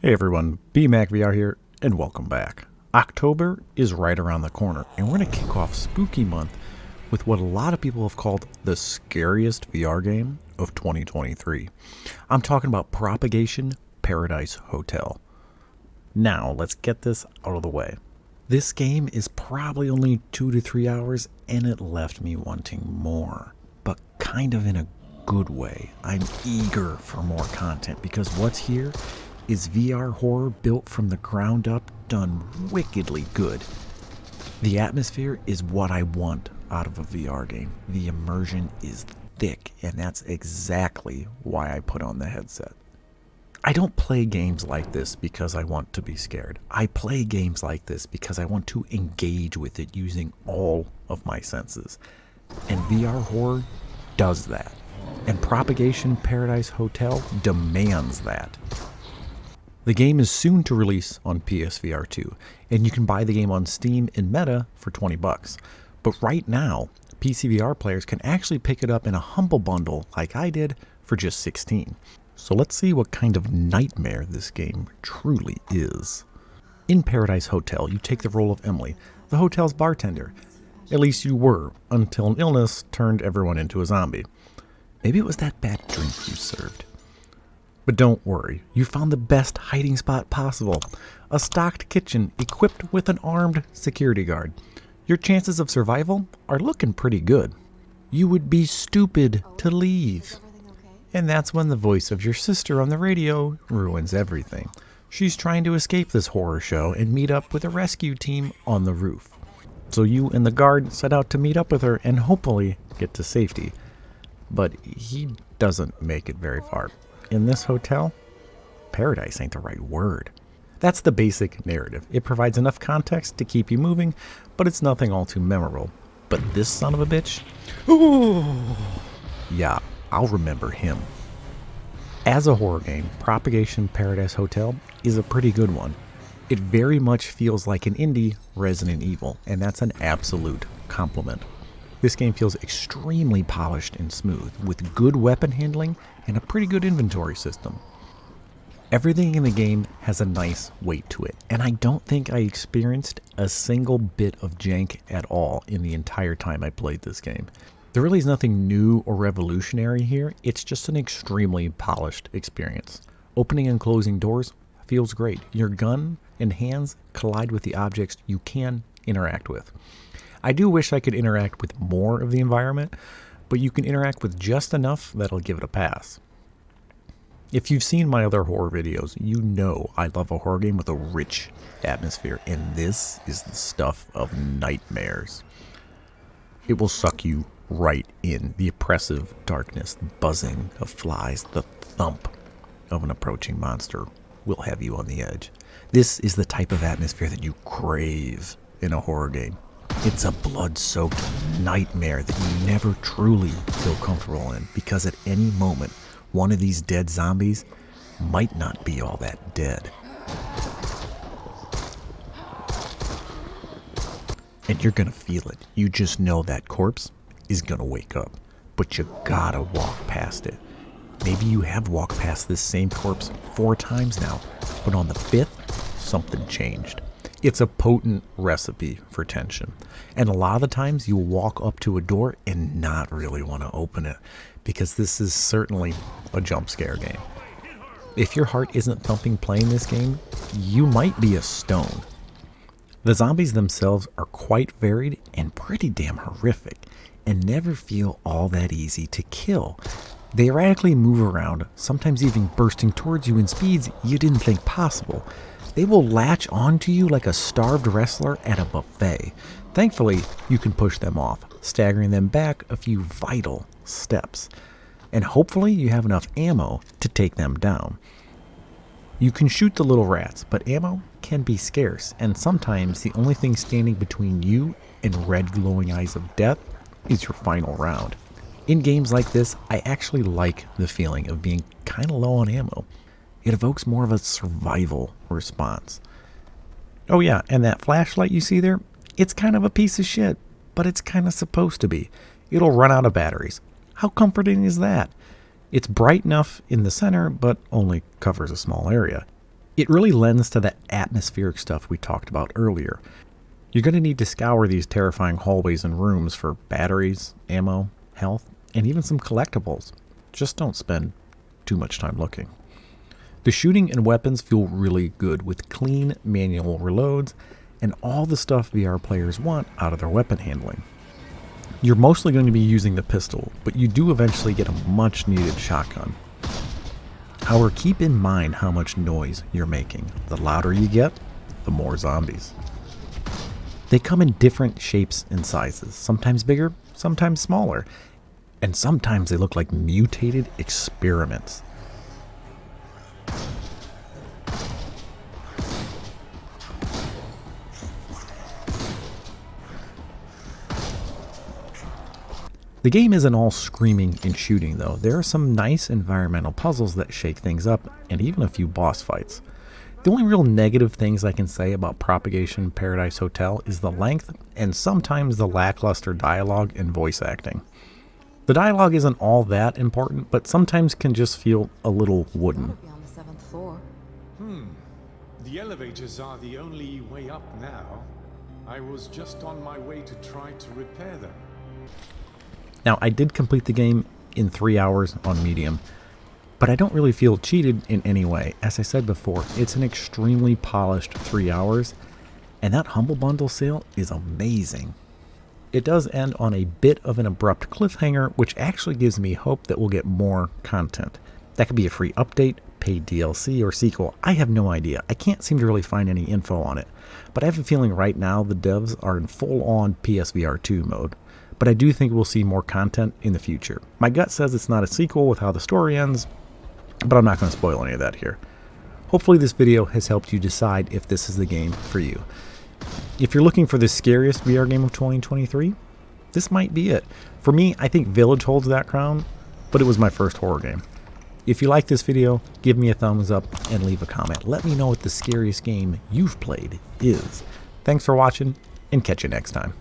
Hey everyone, BMacVR here, and welcome back. October is right around the corner, and we're going to kick off Spooky Month with what a lot of people have called the scariest VR game of 2023. I'm talking about Propagation Paradise Hotel. Now, let's get this out of the way. This game is probably only 2 to 3 hours, and it left me wanting more, but kind of in a good way. I'm eager for more content because what's here is VR horror built from the ground up, done wickedly good. The atmosphere is what I want out of a VR game. The immersion is thick, and that's exactly why I put on the headset. I don't play games like this because I want to be scared. I play games like this because I want to engage with it using all of my senses. And VR horror does that. And Propagation Paradise Hotel demands that. The game is soon to release on PSVR 2, and you can buy the game on Steam and Meta for $20. But right now, PCVR players can actually pick it up in a humble bundle like I did for just $16. So let's see what kind of nightmare this game truly is. In Paradise Hotel, you take the role of Emily, the hotel's bartender. At least you were, until an illness turned everyone into a zombie. Maybe it was that bad drink you served. But don't worry, you found the best hiding spot possible. A stocked kitchen equipped with an armed security guard. Your chances of survival are looking pretty good. You would be stupid to leave. And that's when the voice of your sister on the radio ruins everything. She's trying to escape this horror show and meet up with a rescue team on the roof. So you and the guard set out to meet up with her and hopefully get to safety. But he doesn't make it very far. In this hotel, paradise ain't the right word. That's the basic narrative. It provides enough context to keep you moving, but it's nothing all too memorable. But this son of a bitch? Ooh. Yeah, I'll remember him. As a horror game, Propagation Paradise Hotel is a pretty good one. It very much feels like an indie Resident Evil, and that's an absolute compliment. This game feels extremely polished and smooth, with good weapon handling and a pretty good inventory system. Everything in the game has a nice weight to it, and I don't think I experienced a single bit of jank at all in the entire time I played this game. There really is nothing new or revolutionary here, it's just an extremely polished experience. Opening and closing doors feels great. Your gun and hands collide with the objects you can interact with. I do wish I could interact with more of the environment, but you can interact with just enough that'll give it a pass. If you've seen my other horror videos, you know I love a horror game with a rich atmosphere, and this is the stuff of nightmares. It will suck you right in. The oppressive darkness, the buzzing of flies, the thump of an approaching monster will have you on the edge. This is the type of atmosphere that you crave in a horror game. It's a blood-soaked nightmare that you never truly feel comfortable in, because at any moment, one of these dead zombies might not be all that dead. And you're gonna feel it. You just know that corpse is gonna wake up, but you gotta walk past it. Maybe you have walked past this same corpse 4 times now, but on the 5th, something changed. It's a potent recipe for tension. And a lot of the times you'll walk up to a door and not really want to open it, because this is certainly a jump scare game. If your heart isn't thumping playing this game, you might be a stone. The zombies themselves are quite varied and pretty damn horrific, and never feel all that easy to kill. They erratically move around, sometimes even bursting towards you in speeds you didn't think possible. They will latch onto you like a starved wrestler at a buffet. Thankfully, you can push them off, staggering them back a few vital steps. And hopefully you have enough ammo to take them down. You can shoot the little rats, but ammo can be scarce, and sometimes the only thing standing between you and red glowing eyes of death is your final round. In games like this, I actually like the feeling of being kinda low on ammo. It evokes more of a survival response. Oh yeah, and that flashlight you see there, it's kind of a piece of shit, but it's kind of supposed to be. It'll run out of batteries. How comforting is that? It's bright enough in the center, but only covers a small area. It really lends to the atmospheric stuff we talked about earlier. You're going to need to scour these terrifying hallways and rooms for batteries, ammo, health, and even some collectibles. Just don't spend too much time looking. The shooting and weapons feel really good with clean manual reloads and all the stuff VR players want out of their weapon handling. You're mostly going to be using the pistol, but you do eventually get a much needed shotgun. However, keep in mind how much noise you're making. The louder you get, the more zombies. They come in different shapes and sizes, sometimes bigger, sometimes smaller, and sometimes they look like mutated experiments. The game isn't all screaming and shooting though. There are some nice environmental puzzles that shake things up, and even a few boss fights. The only real negative things I can say about Propagation Paradise Hotel is the length and sometimes the lackluster dialogue and voice acting. The dialogue isn't all that important, but sometimes can just feel a little wooden. Be on the 7th floor. The elevators are the only way up now. I was just on my way to try to repair them. Now, I did complete the game in 3 hours on medium, but I don't really feel cheated in any way. As I said before, it's an extremely polished 3 hours, and that Humble Bundle sale is amazing. It does end on a bit of an abrupt cliffhanger, which actually gives me hope that we'll get more content. That could be a free update, paid DLC, or sequel. I have no idea. I can't seem to really find any info on it, but I have a feeling right now the devs are in full-on PSVR 2 mode. But I do think we'll see more content in the future. My gut says it's not a sequel with how the story ends, but I'm not going to spoil any of that here. Hopefully this video has helped you decide if this is the game for you. If you're looking for the scariest VR game of 2023, this might be it. For me, I think Village holds that crown, but it was my first horror game. If you like this video, give me a thumbs up and leave a comment. Let me know what the scariest game you've played is. Thanks for watching, and catch you next time.